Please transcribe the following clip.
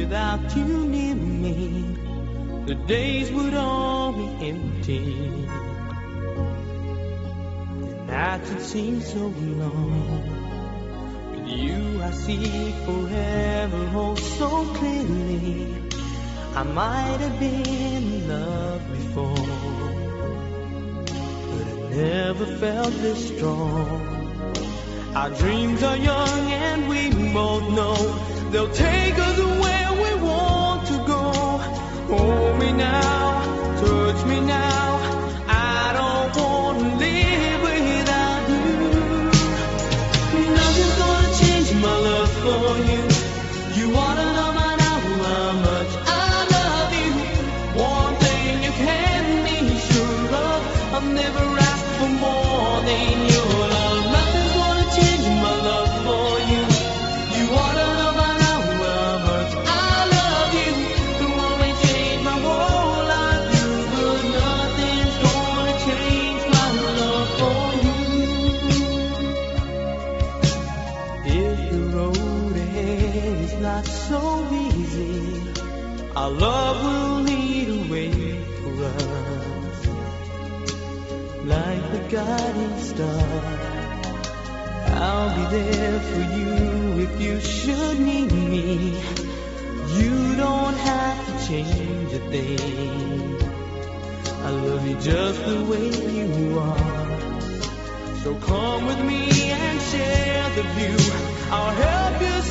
without you near me, the days would all be empty. The nights would seem so long. With you I see forever, oh so clearly. I might have been in love before, but I never felt this strong. Our dreams are young and we both know they'll take us where we want to go. Hold me now, touch me now, I don't want to live without you. Nothing's gonna change my love for you. You ought to know by now how much I love you. One thing you can be sure of, I've never asked for more than your love. Nothing's gonna change my love for you. You ought to know by now how much I love you. The one may change my whole life, but nothing's gonna change my love for you. If the road ahead is not so easy, our love will lead a way for us, like the guiding star. I'll be there for you if you should need me. You don't have to change a thing. I love you just the way you are. So come with me and share the view. I'll help you